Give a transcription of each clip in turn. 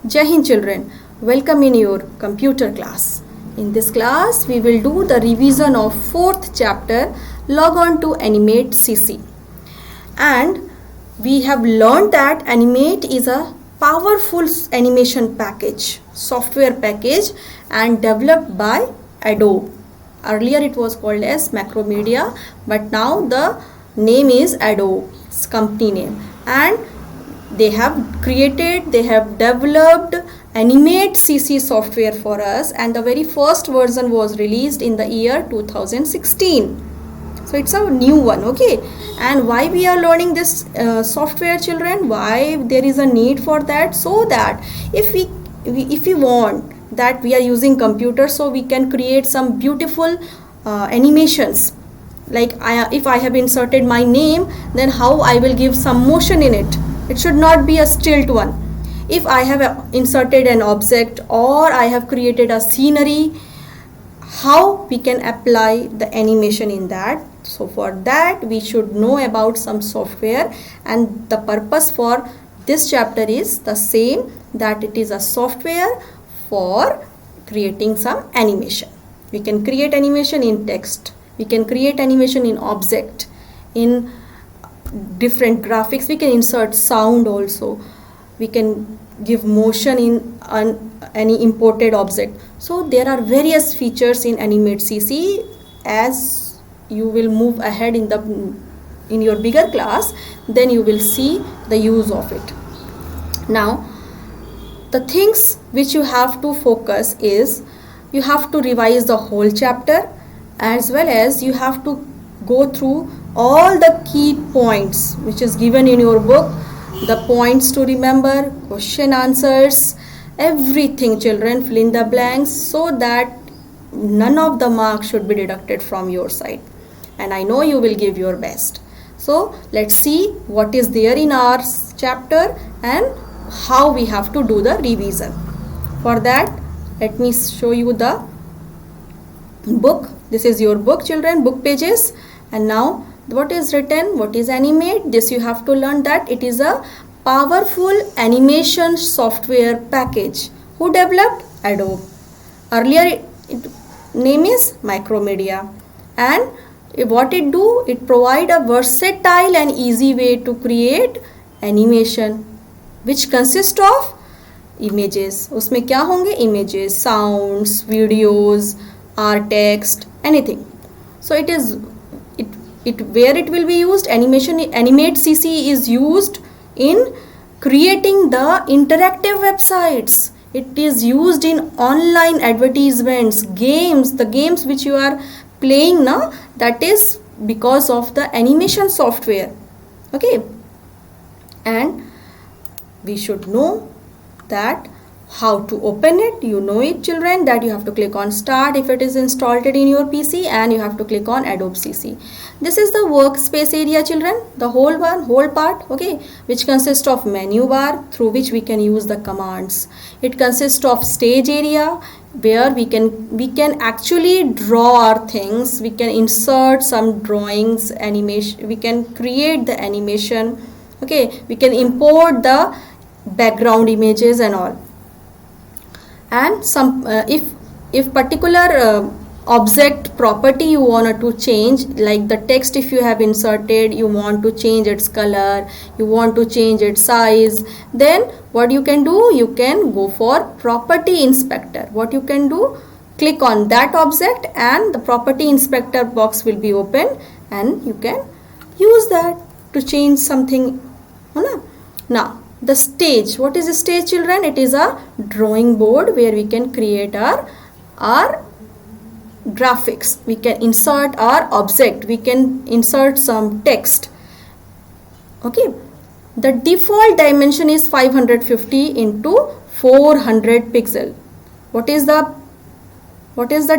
Jai Hind children, welcome in your computer class. In this class, we will do the revision of 4th chapter, Log on to Animate CC. And we have learned that Animate is a powerful animation package, software package, and developed by Adobe. Earlier it was called as Macromedia, but now the name is Adobe's company name, and they have developed Animate CC software for us, and the very first version was released in the year 2016. So it's a new one. Okay, and why we are learning this software, children? Why there is a need for that? So that if we want that we are using computer, so we can create some beautiful animations. Like if I have inserted my name, then how I will give some motion in it. It should not be a stilt one. If I have inserted an object or I have created a scenery, how we can apply the animation in that. So for that we should know about some software, and the purpose for this chapter is the same, that it is a software for creating some animation. We can create animation in text, we can create animation in object, in different graphics, we can insert sound also, we can give motion in any imported object. So there are various features in Animate CC. As you will move ahead in your bigger class, then you will see the use of it. Now the things which you have to focus is, you have to revise the whole chapter, as well as you have to go through all the key points which is given in your book, the points to remember, question answers, everything. Children, fill in the blanks so that none of the marks should be deducted from your side, and I know you will give your best. So let's see what is there in our chapter and how we have to do the revision. For that, let me show you the book. This is your book, children, book pages. And now what is written, what is Animate? This you have to learn that it is a powerful animation software package. Who developed? Adobe. Earlier name is Macromedia. And what it do? It provide a versatile and easy way to create animation, which consists of images. उसमें क्या होंगे? Images, sounds, videos, art, text, anything. So it is where it will be used. Animate CC is used in creating the interactive websites. It is used in online advertisements, games, the games which you are playing now, that is because of the animation software. Okay, and we should know that how to open it. You know it, children, that you have to click on start if it is installed in your PC, and you have to click on Adobe CC. This is the workspace area, children, the whole part, okay, which consists of menu bar through which we can use the commands. It consists of stage area where we can actually draw our things, we can insert some drawings, animation, we can create the animation, okay, we can import the background images and all. And some if particular object property you want to change, like the text, if you have inserted, you want to change its color, you want to change its size, then what you can do, you can go for property inspector. What you can do, click on that object and the property inspector box will be open, and you can use that to change something. Now the stage. What is a stage, children? It is a drawing board where we can create our graphics. We can insert our object. We can insert some text. Okay. The default dimension is 550 into 400 pixel. What is the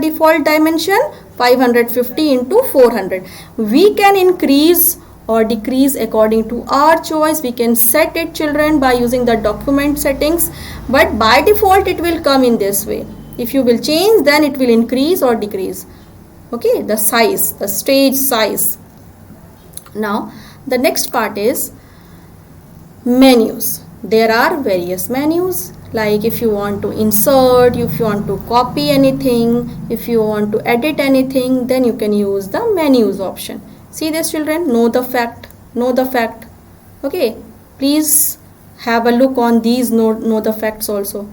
default dimension? 550 into 400. We can increase or decrease according to our choice. We can set it, children, by using the document settings, but by default it will come in this way. If you will change, then it will increase or decrease. Okay, the size, the stage size. Now the next part is menus. there are various menus, like if you want to insert, if you want to copy anything, if you want to edit anything, then you can use the menus option. See this, children, know the fact. Okay, please have a look on these know the facts also.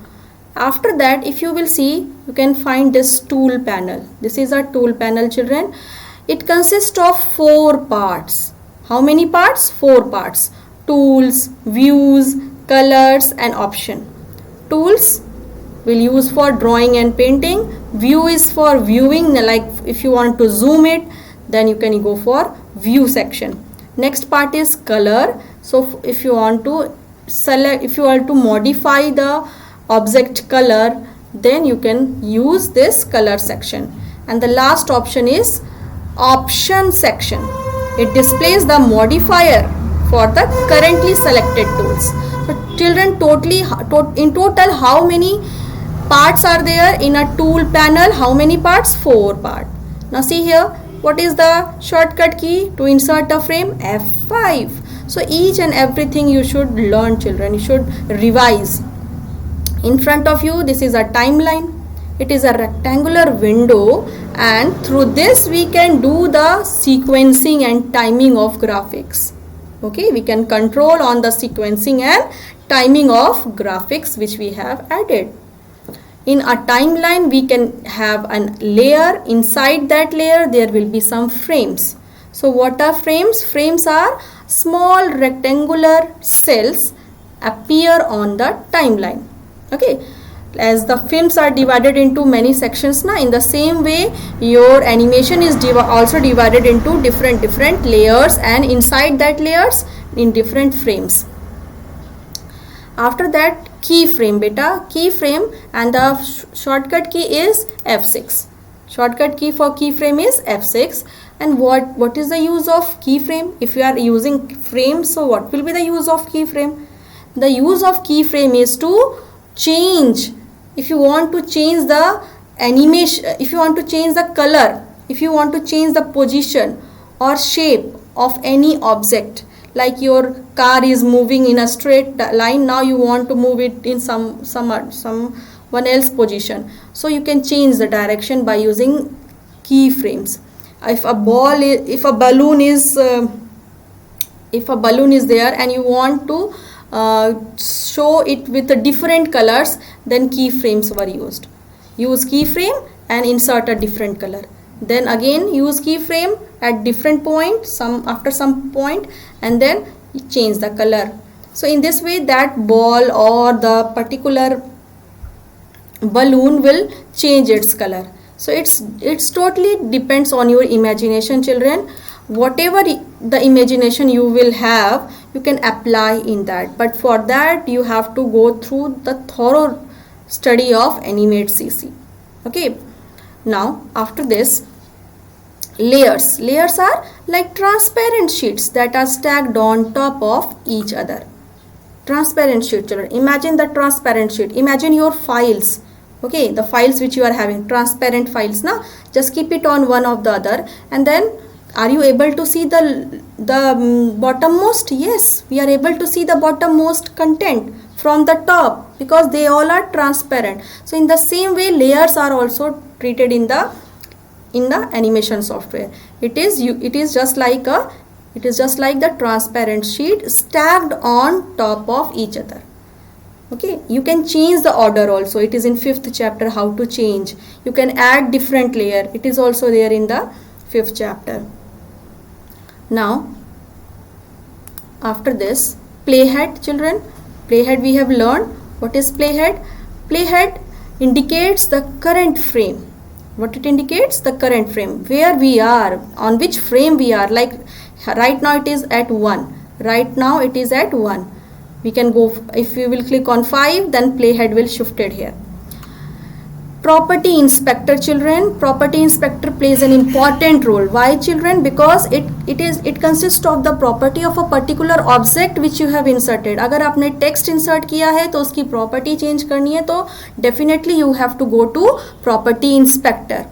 After that, if you will see, you can find this tool panel. This is a tool panel, children. It consists of 4 parts. How many parts? 4 parts. Tools, views, colors and option. Tools will use for drawing and painting. View is for viewing, like if you want to zoom it, then you can go for view section. Next part is color. So if you want to select, if you want to modify the object color, then you can use this color section. And the last option is option section. It displays the modifier for the currently selected tools. So children, in total how many parts are there in a tool panel? How many parts? 4 parts. Now see here, what is the shortcut key to insert a frame? F5. So each and everything you should learn, children. You should revise. In front of you, this is a timeline. It is a rectangular window, and through this we can do the sequencing and timing of graphics. Okay, we can control on the sequencing and timing of graphics which we have added. In a timeline, we can have a layer. Inside that layer, there will be some frames. So what are frames? Frames are small rectangular cells appear on the timeline. Okay, as the films are divided into many sections now, in the same way your animation is also divided into different layers, and inside that layers in different frames. After that, keyframe, beta, keyframe, and the shortcut key is F6. Shortcut key for keyframe is F6. And what is the use of keyframe? If you are using frame, so what will be the use of keyframe? The use of keyframe is to change. If you want to change the animation, if you want to change the color, if you want to change the position or shape of any object, like your car is moving in a straight line, now you want to move it in someone else position, so you can change the direction by using keyframes. If a balloon is there and you want to show it with the different colors, then keyframes were used. Use keyframe and insert a different color. Then again use keyframe at different point, after some point, and then change the color. So in this way, that ball or the particular balloon will change its color. So it's totally depends on your imagination, children. Whatever the imagination you will have, you can apply in that, but for that you have to go through the thorough study of Animate CC. Okay, now after this, layers are like transparent sheets that are stacked on top of each other. Transparent sheet, children, imagine the transparent sheet. Imagine your files. Okay, the files which you are having, transparent files, na, just keep it on one of the other, and then are you able to see the bottommost? Yes, we are able to see the bottommost content from the top because they all are transparent. So in the same way, layers are also treated in the animation software. It is just like the transparent sheet stacked on top of each other. Okay, you can change the order also. It is in 5th chapter how to change. You can add different layer. It is also there in the 5th chapter. Now after this, playhead, children. Playhead we have learned. What is playhead? Playhead indicates the current frame. What it indicates? The current frame, where we are, on which frame we are. Like right now it is at 1. Right now it is at 1. We can go, if we will click on 5, then playhead will shift it here. Property inspector, children. Property inspector plays an important role. Why, children? Because it consists of the property of a particular object which you have inserted. अगर आपने text insert किया है तो उसकी property change करनी है तो definitely you have to go to property inspector.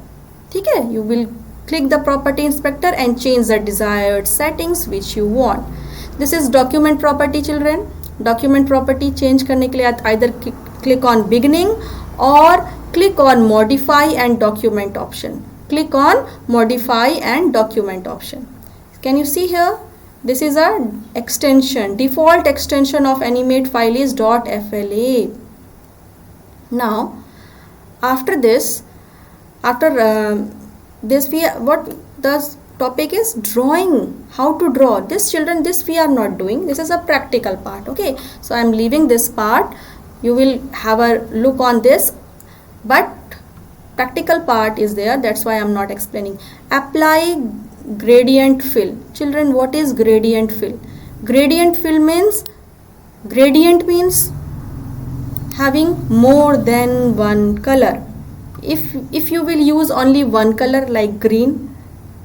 ठीक है? You will click the property inspector and change the desired settings which you want. This is document property, children. Document property change करने के लिए either click on beginning और click on modify and document option. Click on modify and document option. Can you see here? This is a extension. Default extension of animate file is .fla. Now after this what the topic is drawing. How to draw this, children? This we are not doing. This is a practical part. Okay, so I am leaving this part. You will have a look on this, but practical part is there, that's why I am not explaining. Apply gradient fill. Children, what is gradient fill? Gradient fill means, gradient means having more than one color. If you will use only one color like green,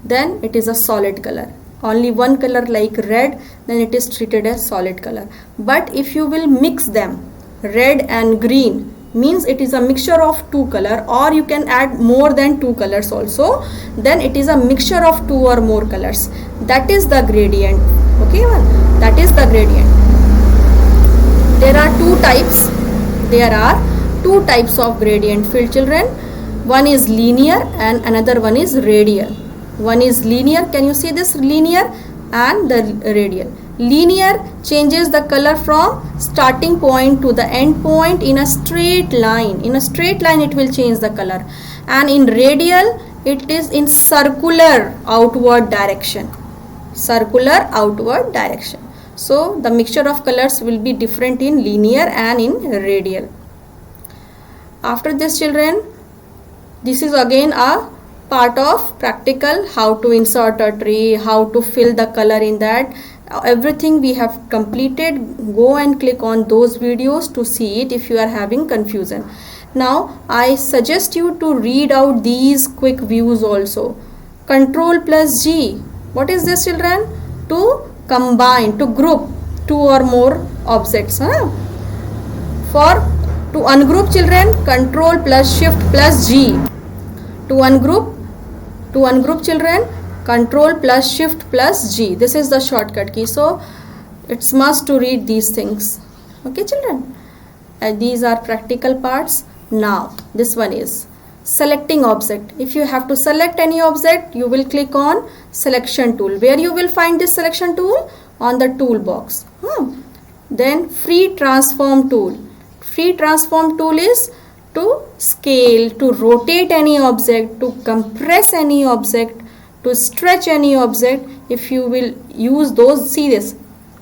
then it is a solid color. Only one color like red, then it is treated as solid color. But if you will mix them, red and green, means it is a mixture of two color, or you can add more than two colors also, then it is a mixture of two or more colors. That is the gradient. Okay, that is the gradient. There are two types of gradient fill, children. One is linear and another one is radial. One is linear, can you see this, linear, and the radial. Linear changes the color from starting point to the end point in a straight line. In a straight line it will change the color. And in radial it is in circular outward direction. Circular outward direction. So the mixture of colors will be different in linear and in radial. After this, children, this is again a part of practical, how to insert a tree, how to fill the color in that. Everything we have completed. Go and click on those videos to see it if you are having confusion. Now I suggest you to read out these quick views also. Control plus G. What is this, children? To combine, to group two or more objects. To ungroup, children, Control plus Shift plus G. To ungroup, children, Control plus Shift plus G. This is the shortcut key. So it's must to read these things. Okay, children. These are practical parts. Now this one is selecting object. If you have to select any object, you will click on selection tool. Where you will find this selection tool? On the toolbox. Then free transform tool. Free transform tool is to scale, to rotate any object, to compress any object, to stretch any object. If you will use those, see this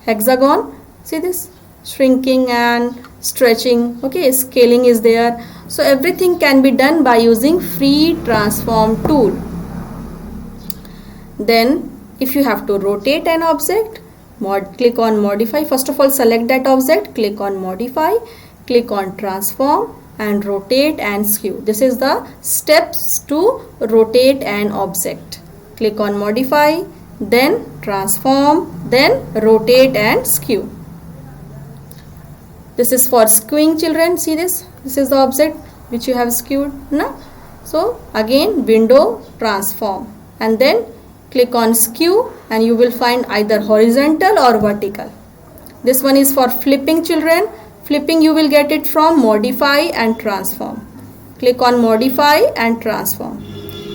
hexagon, see this shrinking and stretching. Okay, scaling is there. So everything can be done by using free transform tool. Then if you have to rotate an object, click on modify. First of all, select that object, click on modify, click on transform and rotate and skew. This is the steps to rotate an object. Click on modify, then transform, then rotate and skew. This is for skewing, children. See this? This is the object which you have skewed. No? So again, window, transform, and then click on skew and you will find either horizontal or vertical. This one is for flipping, children. Flipping you will get it from modify and transform. Click on modify and transform.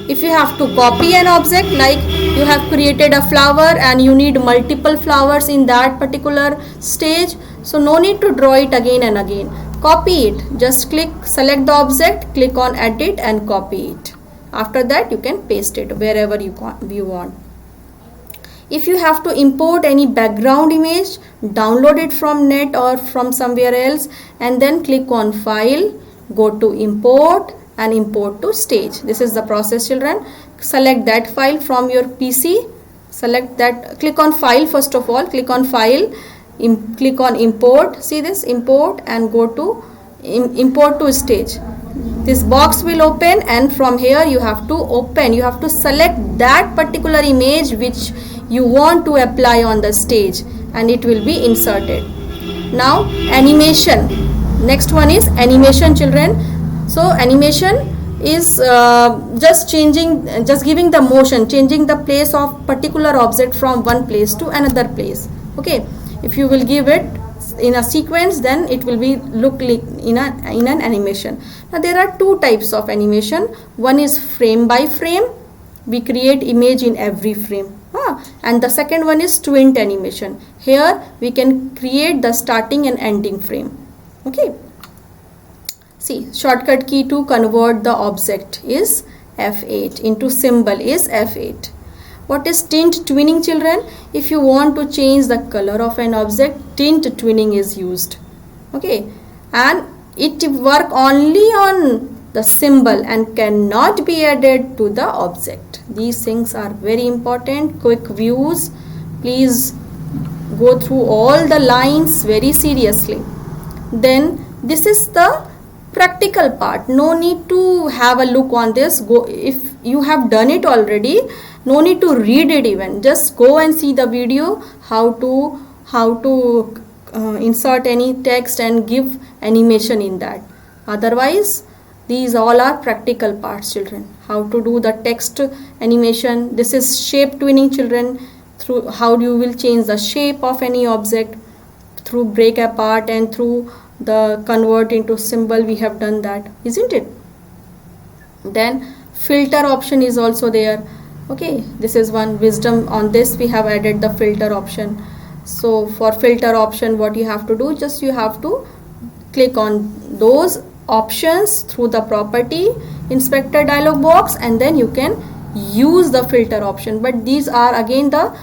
If you have to copy an object, like you have created a flower and you need multiple flowers in that particular stage, so no need to draw it again and again. Copy it. Just select the object, click on edit and copy it. After that you can paste it wherever you want. If you have to import any background image, download it from net or from somewhere else and then click on file, go to import and import to stage. This is the process, children. Select that file from your PC. Select that, click on file first of all, click on file, click on import. See this, import, and go to import to stage. This box will open and from here you have to select that particular image which you want to apply on the stage and it will be inserted. Now animation. Next one is animation, children. So animation is just giving the motion, changing the place of particular object from one place to another place. Okay, if you will give it in a sequence, then it will be look like in an animation. Now there are two types of animation. One is frame by frame, we create image in every frame, and the second one is twin animation. Here we can create the starting and ending frame. Okay, see, shortcut key to convert the object is F8 into symbol is F8. What is tint twinning, children? If you want to change the color of an object, tint twinning is used. Okay, and it work only on the symbol and cannot be added to the object. These things are very important. Quick views. Please go through all the lines very seriously. Then this is the practical part. No need to have a look on this. Go, if you have done it already, no need to read it even. Just go and see the video how to insert any text and give animation in that. Otherwise, these all are practical parts, children. How to do the text animation. This is shape twinning, children. Through how you will change the shape of any object through break apart and through the convert into symbol. We have done that, isn't it? Then filter option is also there. Okay, this is one wisdom on this. We have added the filter option. So for filter option, what you have to do, just you have to click on those options through the property inspector dialog box, and then you can use the filter option. But these are again the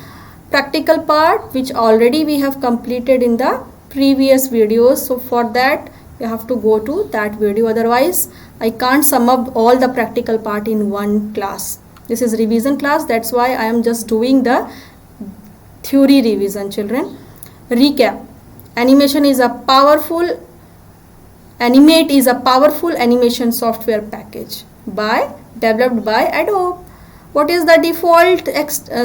practical part which already we have completed in the previous videos. So for that you have to go to that video. Otherwise I can't sum up all the practical part in one class. This is revision class, that's why I am just doing the theory revision, children. Recap. Animate is a powerful animation software package developed by Adobe. What is the default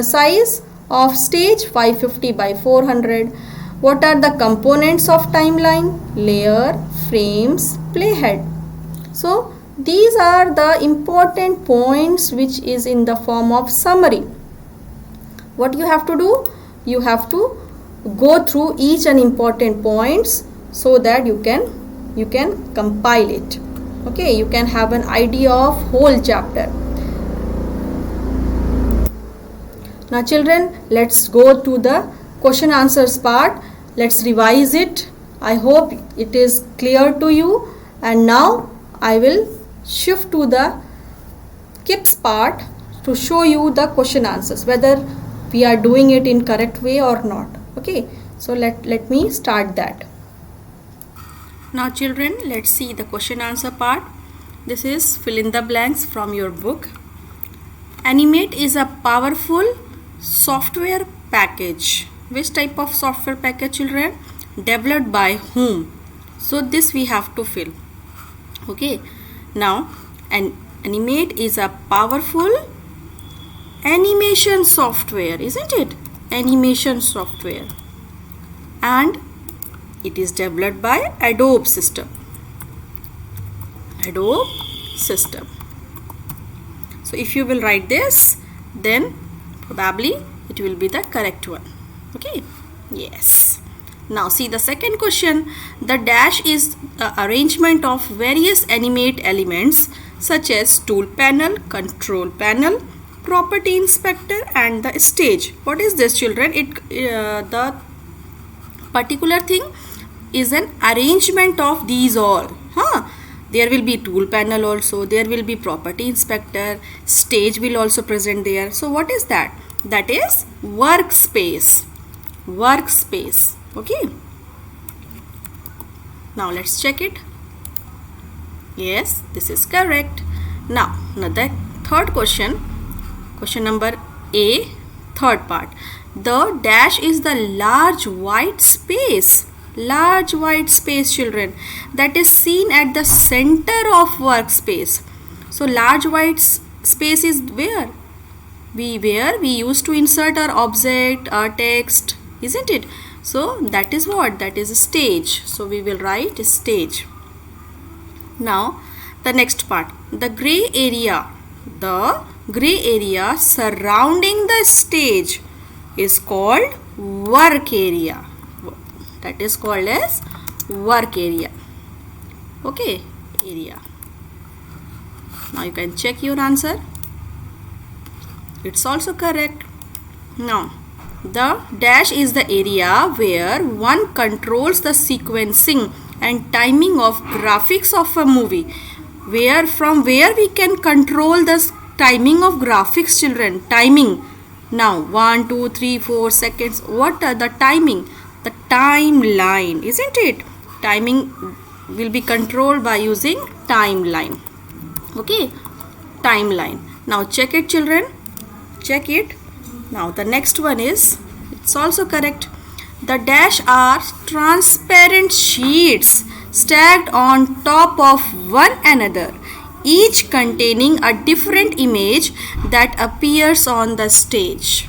size of stage? 550 by 400. What are the components of timeline? Layer, frames, playhead. So these are the important points which is in the form of summary. What you have to do? You have to go through each and important points so that you can compile it. Okay, you can have an idea of whole chapter. Now children, let's go to the question answers part. Let's revise it. I hope it is clear to you. And now I will shift to the KIPS part to show you the question answers, whether we are doing it in correct way or not. Okay, so let me start that. Now children, let's see the question answer part. This is fill in the blanks from your book. Animate is a powerful software package. Which type of software package, children? Developed by whom? So this we have to fill. Okay, now Animate is a powerful animation software, isn't it? Animation software, and it is developed by Adobe system. Adobe system. So if you will write this, then probably it will be the correct one. Okay, yes. Now see the second question. The dash is the arrangement of various animate elements such as tool panel, control panel, property inspector and the stage. What is this, children? The particular thing is an arrangement of these all. There will be tool panel also, there will be property inspector, stage will also present there. So what is that? That is workspace. Workspace. Okay, now let's check it. Yes, this is correct. Now the third question number A, third part. The dash is the large white space. Large white space, children, that is seen at the center of workspace. So large white space is where we used to insert our object, our text, isn't it? So that is what? That is a stage. So we will write stage. Now the next part, the gray area. The gray area surrounding the stage is called work area. that is called as work area. Okay, area. Now you can check your answer. It's also correct. Now the dash is the area where one controls the sequencing and timing of graphics of a movie. From where we can control the timing of graphics, children? Timing. Now 1, 2, 3, 4 seconds. What are the timing? The timeline, isn't it? Timing will be controlled by using timeline. Okay, timeline. Now check it, children. Check it. Now the next one is, it's also correct. The dash are transparent sheets stacked on top of one another, each containing a different image that appears on the stage.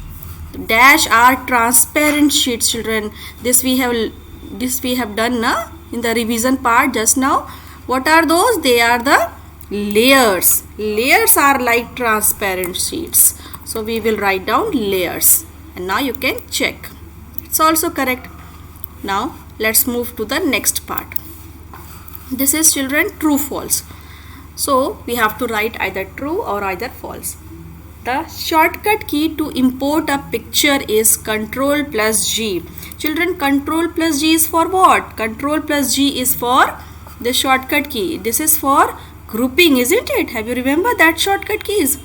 The dash are transparent sheets, children. This we have done na, in the revision part just now. What are those? They are the layers. Layers are like transparent sheets. So we will write down layers, and now you can check. It's also correct. Now let's move to the next part. This is, children, true false. So we have to write either true or either false. The shortcut key to import a picture is Ctrl plus G. Children, Ctrl plus G is for what? Ctrl plus G is for the shortcut key. This is for grouping, isn't it? Have you remember that shortcut keys?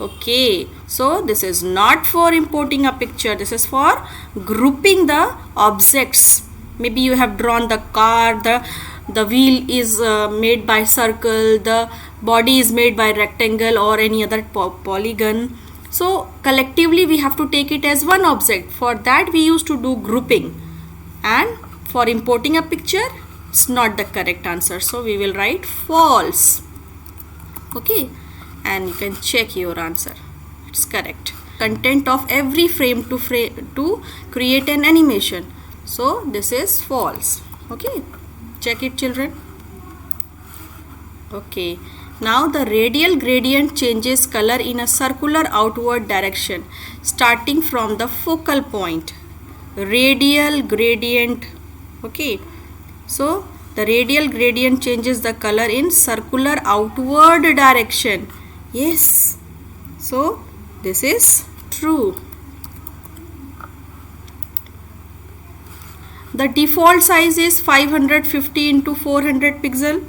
Okay, so this is not for importing a picture. This is for grouping the objects. Maybe you have drawn the car, the wheel is made by circle, the body is made by rectangle or any other polygon. So collectively we have to take it as one object. For that we used to do grouping, and for importing a picture, it's not the correct answer. So we will write false. Okay, and you can check your answer. It's correct. Content of every frame to create an animation. So this is false. Okay, check it, children. Okay, now the radial gradient changes color in a circular outward direction starting from the focal point. Radial gradient. Okay, so the radial gradient changes the color in circular outward direction. Yes, so this is true. The default size is 550 into 400 pixel.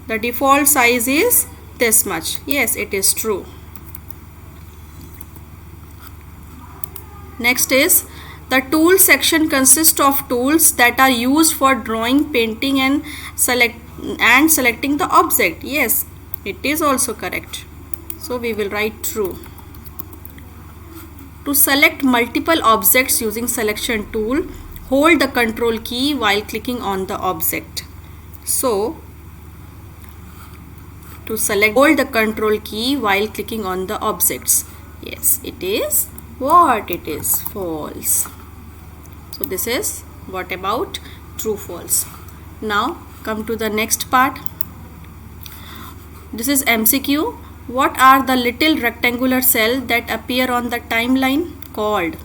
The default size is this much. Yes, it is true. Next is, the tool section consists of tools that are used for drawing, painting and selecting the object. Yes, it is also correct. So we will write true. To select multiple objects using selection tool, hold the control key while clicking on the object. So to select, hold the control key while clicking on the objects. Yes, it is what? It is false. So this is what about true false. Now come to the next part. This is MCQ. What are the little rectangular cells that appear on the timeline called?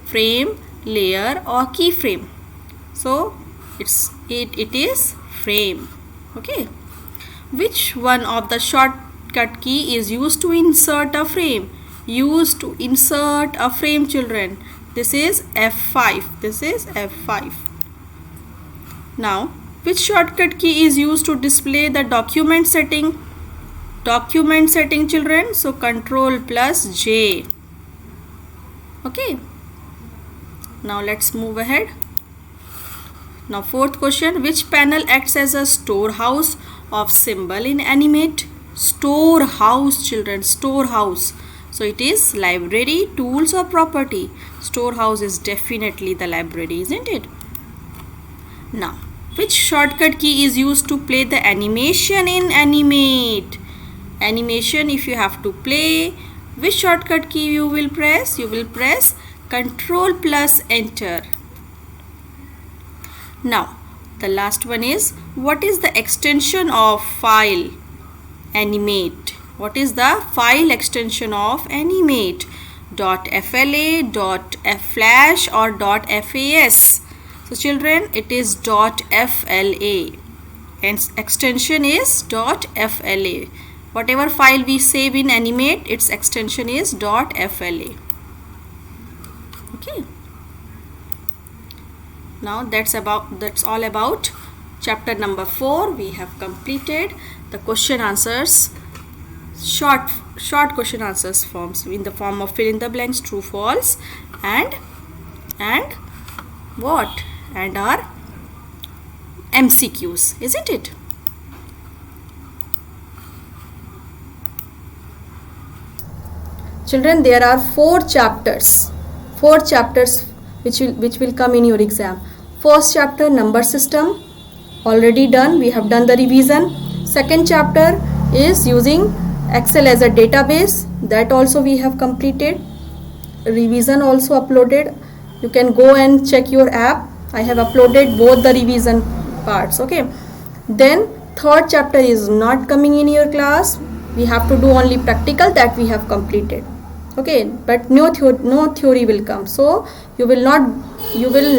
Frame, layer or keyframe? So it is frame. Okay. Which one of the shortcut key is used to insert a frame? Used to insert a frame, children. This is F5. This is F5. Now, which shortcut key is used to display the document setting? Document setting, children. So Ctrl plus J. Okay. Now let's move ahead. Now fourth question. Which panel acts as a storehouse of symbol in Animate? Storehouse, children. Storehouse. So it is library, tools or property. Storehouse is definitely the library, isn't it? Now, which shortcut key is used to play the animation in Animate? Animation, if you have to play, which shortcut key you will press? You will press Ctrl plus Enter. Now, the last one is, what is the extension of file Animate? What is the file extension of Animate? .fla, .flash or .fas. So children, it is .fla and extension is .fla. Whatever file we save in Animate, its extension is .fla. Okay. Now that's all about chapter number 4. We have completed the question answers, short question answers forms in the form of fill in the blanks, true, false, and what, and our MCQs, isn't it? Children, there are four chapters which will come in your exam. First chapter, number system, already done. We have done the revision. Second chapter is using Excel as a database, that also we have completed. Revision also uploaded. You can go and check your app. I have uploaded both the revision parts. Okay. Then third chapter is not coming in your class. We have to do only practical, that we have completed. Okay, but no theory will come. So you will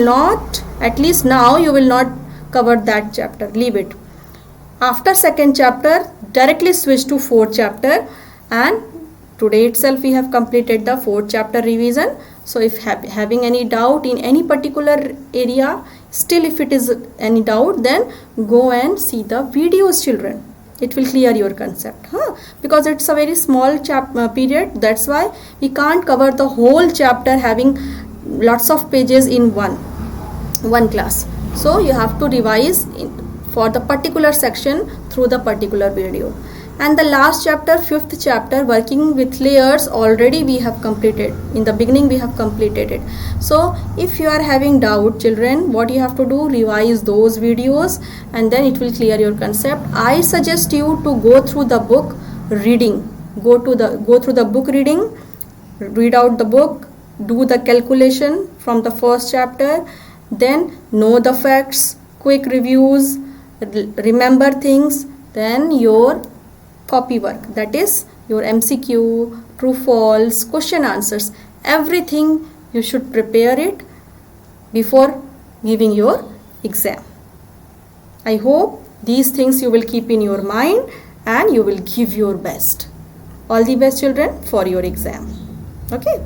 not, at least now you will not cover that chapter. Leave it. After second chapter, directly switch to fourth chapter, and today itself we have completed the fourth chapter revision. So if having any doubt in any particular area, still if it is any doubt, then go and see the videos, children. It will clear your concept, because it's a very small period. That's why we can't cover the whole chapter having lots of pages in one class. So you have to revise for the particular section through the particular video. And the last chapter, fifth chapter, working with layers, already we have completed. In the beginning we have completed it. So if you are having doubt, children, what you have to do, revise those videos, and then it will clear your concept. I suggest you to go through the book reading. Go through the book reading, read out the book, do the calculation from the first chapter, then know the facts, quick reviews, remember things, then your copy work, that is your MCQ, true, false, question answers, everything you should prepare it before giving your exam. I hope these things you will keep in your mind and you will give your best. All the best, children, for your exam. Okay.